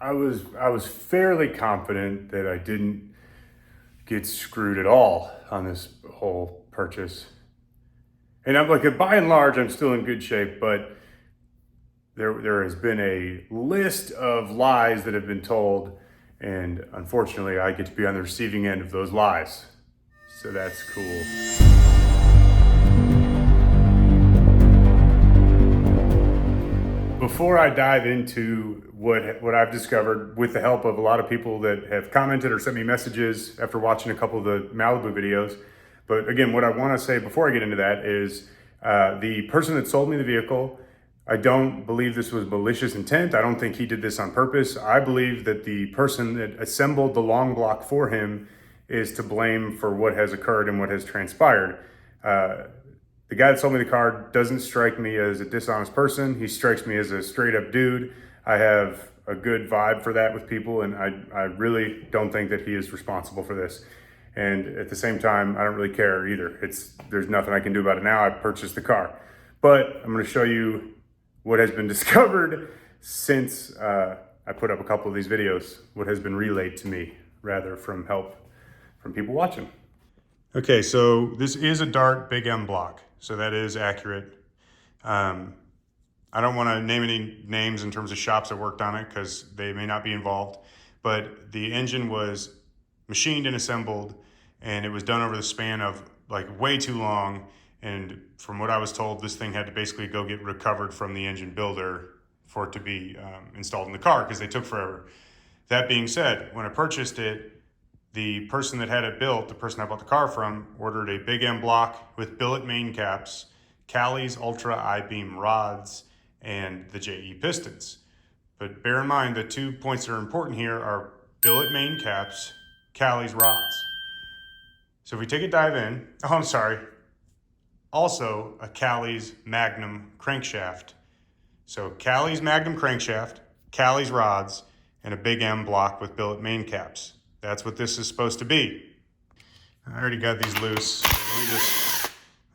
I was fairly confident that I didn't get screwed at all on this whole purchase. And I'm like, by and large, I'm still in good shape, but there has been a list of lies that have been told, and unfortunately, I get to be on the receiving end of those lies. So that's cool. Before I dive into what I've discovered with the help of a lot of people that have commented or sent me messages after watching a couple of the Malibu videos, but again, what I want to say before I get into that is the person that sold me the vehicle, I don't believe this was malicious intent. I don't think he did this on purpose. I believe that the person that assembled the long block for him is to blame for what has occurred and what has transpired. The guy that sold me the car doesn't strike me as a dishonest person. He strikes me as a straight up dude. I have a good vibe for that with people, and I really don't think that he is responsible for this. And at the same time, I don't really care either. There's nothing I can do about it now. I purchased the car. But I'm gonna show you what has been discovered since I put up a couple of these videos, what has been relayed to me, rather from help from people watching. Okay, so this is a Dart Big M block, so that is accurate. I don't want to name any names in terms of shops that worked on it because they may not be involved, but the engine was machined and assembled, and it was done over the span of like way too long. And from what I was told, this thing had to basically go get recovered from the engine builder for it to be installed in the car because they took forever. That being said, when I purchased it, the person that had it built, the person I bought the car from, ordered a Big M block with billet main caps, Cali's Ultra I-beam rods, and the JE pistons. But bear in mind, the 2 points that are important here are billet main caps, Cali's rods. So if we take a dive in, also a Cali's Magnum crankshaft. So Cali's Magnum crankshaft, Cali's rods, and a Big M block with billet main caps. That's what this is supposed to be. I already got these loose. So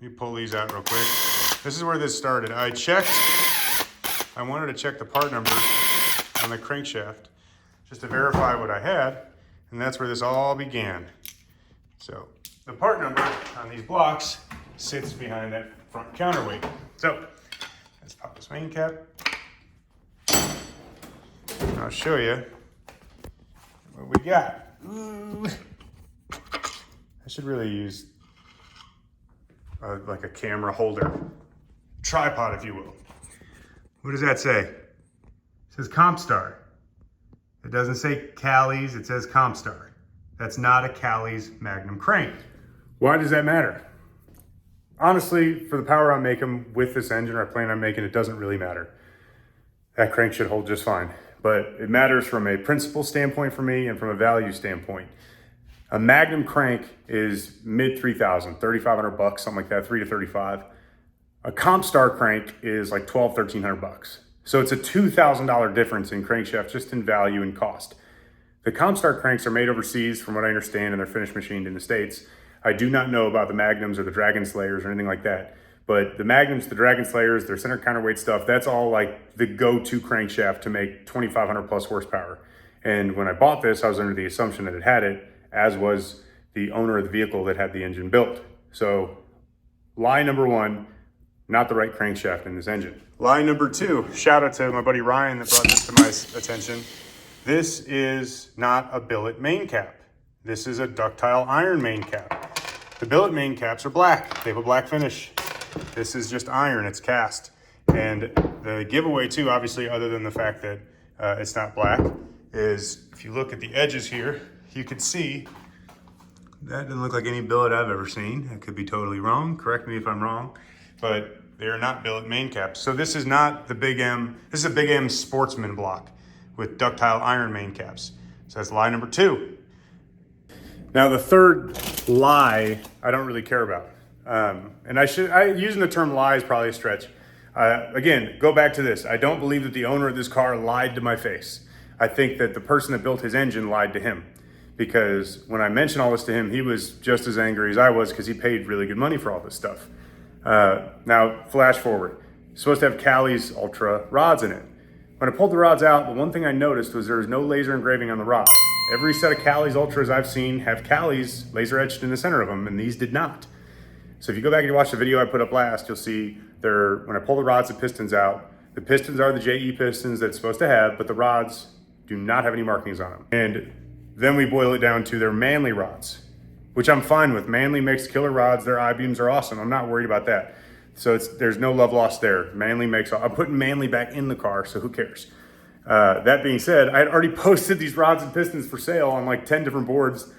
let me pull these out real quick. This is where this started. I wanted to check the part number on the crankshaft just to verify what I had, and that's where this all began. So the part number on these blocks sits behind that front counterweight. So let's pop this main cap. I'll show you what we got. Ooh. I should really use like a camera holder, tripod, if you will. What does that say? It says Compstar. It doesn't say Cali's, it says Compstar. That's not a Cali's Magnum crank. Why does that matter? Honestly, for the power I'm making with this engine, or I plan on making, it doesn't really matter. That crank should hold just fine. But it matters from a principle standpoint for me and from a value standpoint. A Magnum crank is mid 3,000, 3,500 bucks, something like that, 3 to 35. A Compstar crank is like 12, 1,300 bucks. So it's a $2,000 difference in crankshaft just in value and cost. The Compstar cranks are made overseas from what I understand, and they're finished machined in the States. I do not know about the Magnums or the Dragon Slayers or anything like that. But the Magnums, the Dragon Slayers, their center counterweight stuff, that's all like the go-to crankshaft to make 2,500 plus horsepower. And when I bought this, I was under the assumption that it had it, as was the owner of the vehicle that had the engine built. So lie number one, not the right crankshaft in this engine. Lie number two, shout out to my buddy Ryan that brought this to my attention. This is not a billet main cap. This is a ductile iron main cap. The billet main caps are black. They have a black finish. This is just iron, it's cast. And the giveaway too, obviously, other than the fact that it's not black, is if you look at the edges here, you can see that doesn't look like any billet I've ever seen. I could be totally wrong, correct me if I'm wrong, but they are not billet main caps. So this is not the Big M, this is a Big M Sportsman block with ductile iron main caps. So that's lie number two. Now the third lie, I don't really care about. And using the term lie is probably a stretch. Again, go back to this. I don't believe that the owner of this car lied to my face. I think that the person that built his engine lied to him, because when I mentioned all this to him, he was just as angry as I was because he paid really good money for all this stuff. Now, flash forward. It's supposed to have Cali's Ultra rods in it. when I pulled the rods out, the one thing I noticed was there was no laser engraving on the rod. Every set of Cali's Ultras I've seen have Cali's laser etched in the center of them, and these did not. So if you go back and you watch the video I put up last, you'll see when I pull the rods and pistons out, the pistons are the JE pistons that it's supposed to have, but the rods do not have any markings on them. And then we boil it down to their Manly rods, which I'm fine with. Manly makes killer rods. Their I-beams are awesome. I'm not worried about that. So there's no love lost there. Manly makes, I'm putting Manly back in the car, so who cares? That being said, I had already posted these rods and pistons for sale on like 10 different boards,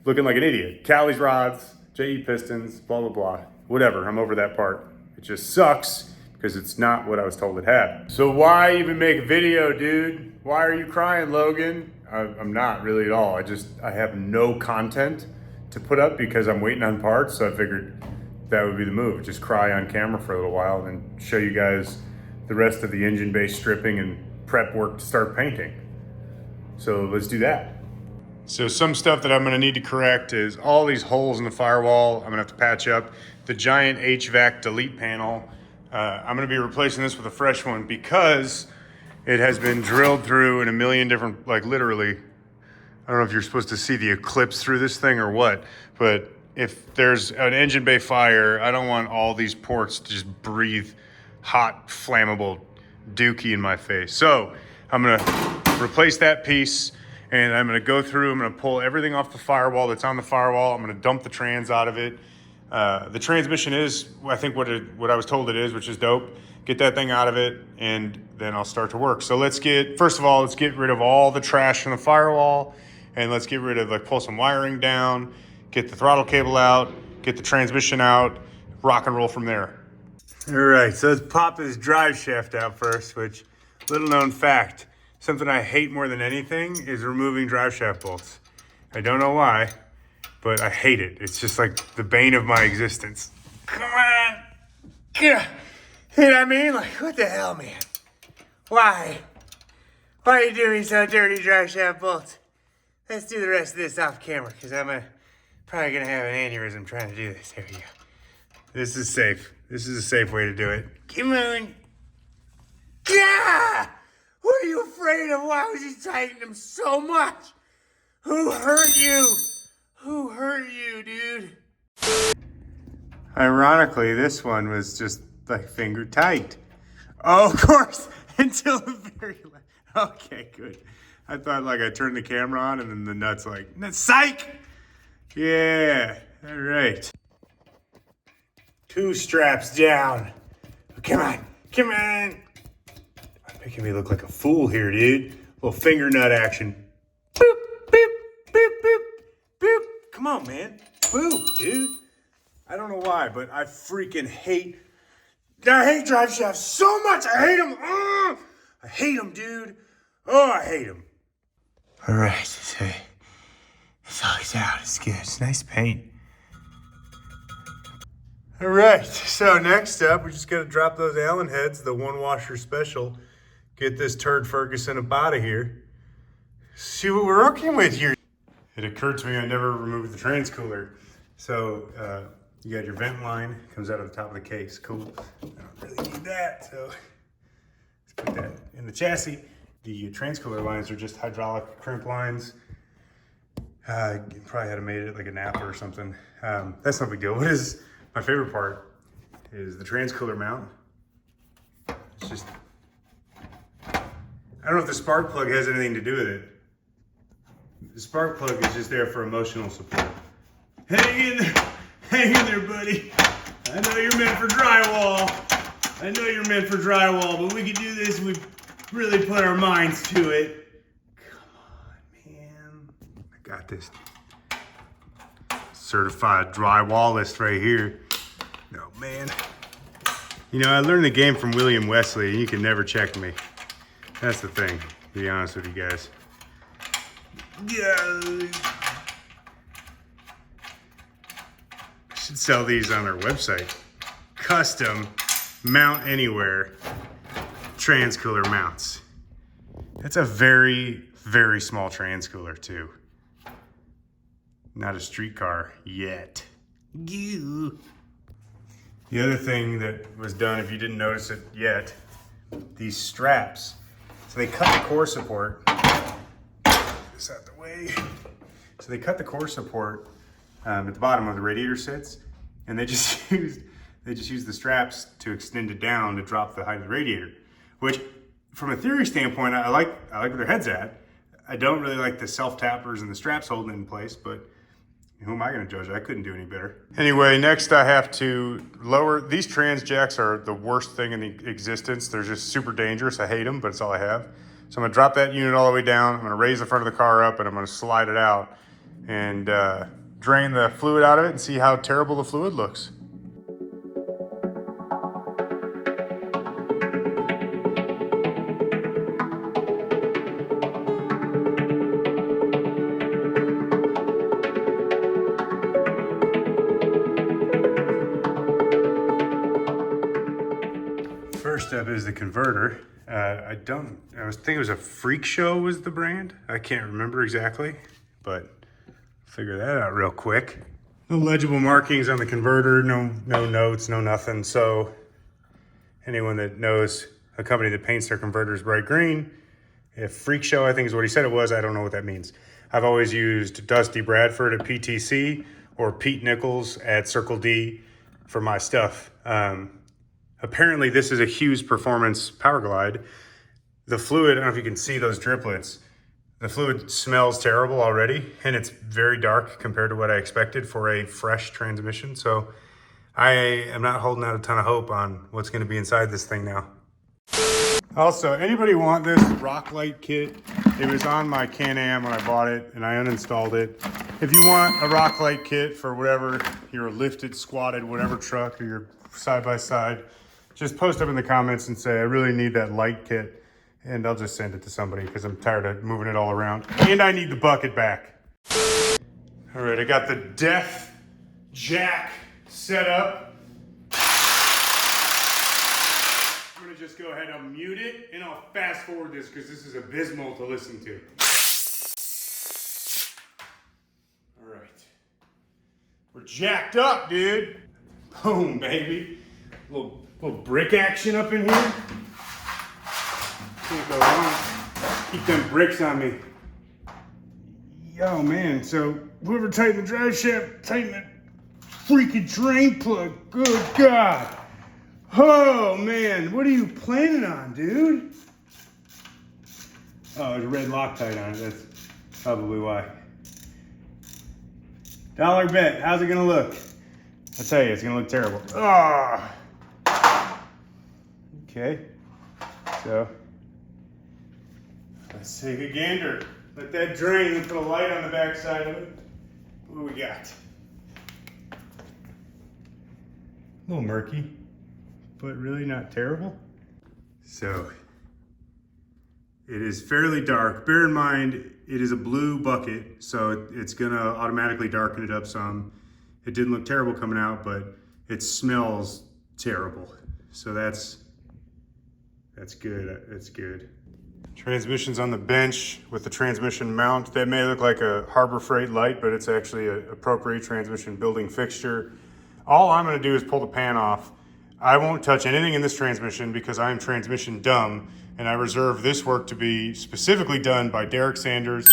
looking like an idiot. Cali's rods, JE pistons, blah, blah, blah. Whatever, I'm over that part. It just sucks because it's not what I was told it had. So why even make a video, dude? Why are you crying, Logan? I'm not really at all. I have no content to put up because I'm waiting on parts, so I figured that would be the move. Just cry on camera for a little while and then show you guys the rest of the engine bay stripping and prep work to start painting. So let's do that. So some stuff that I'm gonna need to correct is all these holes in the firewall. I'm gonna have to patch up. The giant HVAC delete panel, I'm gonna be replacing this with a fresh one because it has been drilled through in a million different, like literally, I don't know if you're supposed to see the eclipse through this thing or what, but if there's an engine bay fire, I don't want all these ports to just breathe hot, flammable dookie in my face. So I'm gonna replace that piece and I'm gonna go through, I'm gonna pull everything off the firewall that's on the firewall. I'm gonna dump the trans out of it. The transmission is, I think what I was told it is, which is dope. Get that thing out of it and then I'll start to work. So first of all, let's get rid of all the trash from the firewall and let's get rid of, like, pull some wiring down, get the throttle cable out, get the transmission out, rock and roll from there. All right, so let's pop this drive shaft out first, which, little known fact, something I hate more than anything is removing drive shaft bolts. I don't know why, but I hate it. It's just like the bane of my existence. Come on. Yeah. You know what I mean? Like, what the hell, man? Why? Why are you doing so dirty, drive shaft bolts? Let's do the rest of this off camera, because I'm probably going to have an aneurysm trying to do this. There we go. This is safe. This is a safe way to do it. Come on. Yeah! What are you afraid of? Why was he tightening them so much? Who hurt you? Who hurt you, dude? Ironically, this one was just like finger tight. Oh, of course, until the very last. Okay, good. I thought like I turned the camera on and then the nuts like, psych! Yeah, all right. 2 straps down. Come on, come on. I'm making me look like a fool here, dude. Little finger nut action. Boop, boop, boop, boop, boop. Come on, man. Boop, dude. I don't know why, but I freaking hate drive shafts so much. I hate them. I hate them, dude. Oh, I hate them. All right, it's always out. It's good. It's nice paint. All right, so next up, we just got to drop those Allen heads, the 1-washer special. Get this turd Ferguson up out of here. See what we're working with here. It occurred to me I never removed the trans cooler. So you got your vent line, comes out of the top of the case. Cool. I don't really need that, so let's put that in the chassis. The trans cooler lines are just hydraulic crimp lines. You probably had to made it like a napper or something. That's no big deal. What is my favorite part is the trans cooler mount. It's just, I don't know if the spark plug has anything to do with it. The spark plug is just there for emotional support. Hang in there, buddy. I know you're meant for drywall. But we can do this if we really put our minds to it. Come on, man. I got this. Certified drywallist right here. No, man. You know, I learned the game from William Wesley, and you can never check me. That's the thing, to be honest with you guys. Yeah. I should sell these on our website. Custom mount anywhere trans cooler mounts. That's a very, very small trans cooler too. Not a streetcar yet. You. The other thing that was done, if you didn't notice it yet, these straps. So they cut the core support. This out the way. So they cut the core support at the bottom of the radiator sits, and they just used the straps to extend it down to drop the height of the radiator. Which, from a theory standpoint, I like where their head's at. I don't really like the self-tappers and the straps holding it in place, but who am I going to judge? I couldn't do any better. Anyway, next I have to lower, these trans jacks are the worst thing in existence. They're just super dangerous. I hate them, but it's all I have. So I'm going to drop that unit all the way down. I'm going to raise the front of the car up, and I'm going to slide it out and drain the fluid out of it and see how terrible the fluid looks. First up is the converter. I was thinking it was a Freak Show was the brand. I can't remember exactly, but figure that out real quick. No legible markings on the converter, no notes, no nothing. So anyone that knows a company that paints their converters bright green, if Freak Show I think is what he said it was, I don't know what that means. I've always used Dusty Bradford at PTC or Pete Nichols at Circle D for my stuff. Apparently this is a Hughes Performance Power Glide. The fluid, I don't know if you can see those driplets. The fluid smells terrible already, and it's very dark compared to what I expected for a fresh transmission. So I am not holding out a ton of hope on what's gonna be inside this thing now. Also, anybody want this rock light kit? It was on my Can-Am when I bought it, and I uninstalled it. If you want a rock light kit for whatever, your lifted, squatted, whatever truck, or your side-by-side, just post up in the comments and say, I really need that light kit, and I'll just send it to somebody because I'm tired of moving it all around. And I need the bucket back. All right, I got the Death Jack set up. I'm gonna just go ahead and mute it, and I'll fast forward this because this is abysmal to listen to. All right. We're jacked up, dude. Boom, baby. Little brick action up in here. Can't go wrong. Keep them bricks on me. Yo, man, so whoever tightened the drive shaft, tighten that freaking drain plug. Good God. Oh, man, what are you planning on, dude? Oh, there's a red Loctite on it. That's probably why. $1 bet. How's it gonna look? I'll tell you, it's gonna look terrible. Ah. Okay, so let's take a gander. Let that drain and put a light on the back side of it. What do we got? A little murky, but really not terrible. So it is fairly dark. Bear in mind, it is a blue bucket, so it's gonna automatically darken it up some. It didn't look terrible coming out, but it smells terrible. So that's good, that's good. Transmission's on the bench with the transmission mount. That may look like a Harbor Freight light, but it's actually a appropriate transmission building fixture. All I'm gonna do is pull the pan off. I won't touch anything in this transmission because I'm transmission dumb, and I reserve this work to be specifically done by Derek Sanders,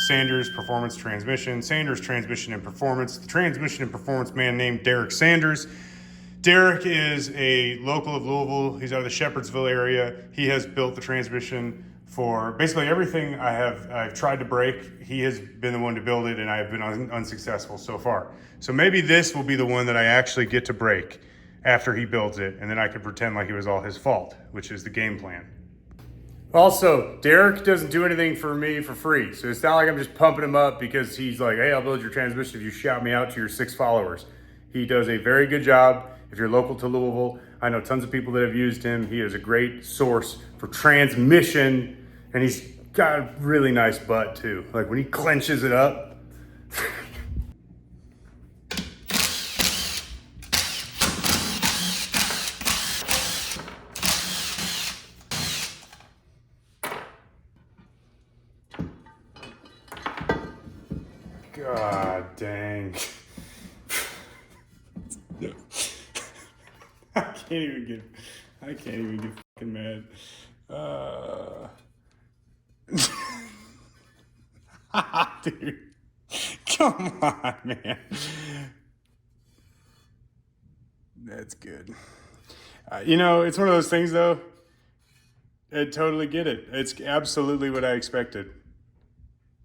Sanders Performance Transmission, Sanders Transmission and Performance, the transmission and performance man named Derek Sanders. Derek is a local of Louisville. He's out of the Shepherdsville area. He has built the transmission for basically everything I've tried to break. He has been the one to build it, and I have been unsuccessful so far. So maybe this will be the one that I actually get to break after he builds it, and then I can pretend like it was all his fault, which is the game plan. Also, Derek doesn't do anything for me for free. So it's not like I'm just pumping him up because he's like, hey, I'll build your transmission if you shout me out to your 6 followers. He does a very good job. If you're local to Louisville, I know tons of people that have used him. He is a great source for transmission, and he's got a really nice butt too. Like when he clenches it up. God dang. I can't even get fucking mad. Dude, come on, man. That's good. You know, it's one of those things, though. I totally get it. It's absolutely what I expected.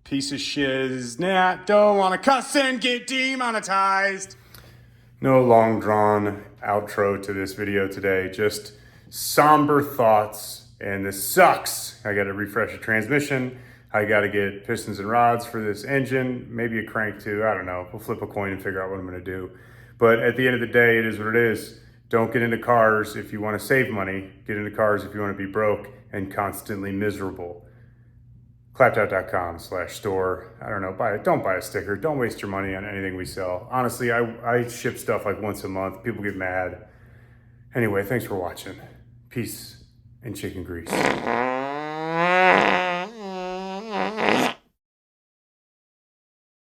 Piece of shiz. Nah, don't want to cuss and get demonetized. No long drawn outro to this video today. Just somber thoughts. And this sucks. I got to refresh the transmission. I got to get pistons and rods for this engine. Maybe a crank too. I don't know. We'll flip a coin and figure out what I'm going to do. But at the end of the day, it is what it is. Don't get into cars if you want to save money. Get into cars if you want to be broke and constantly miserable. Clapped.com/store. I don't know. Don't buy a sticker. Don't waste your money on anything we sell. Honestly, I ship stuff like once a month. People get mad. Anyway, thanks for watching. Peace and chicken grease.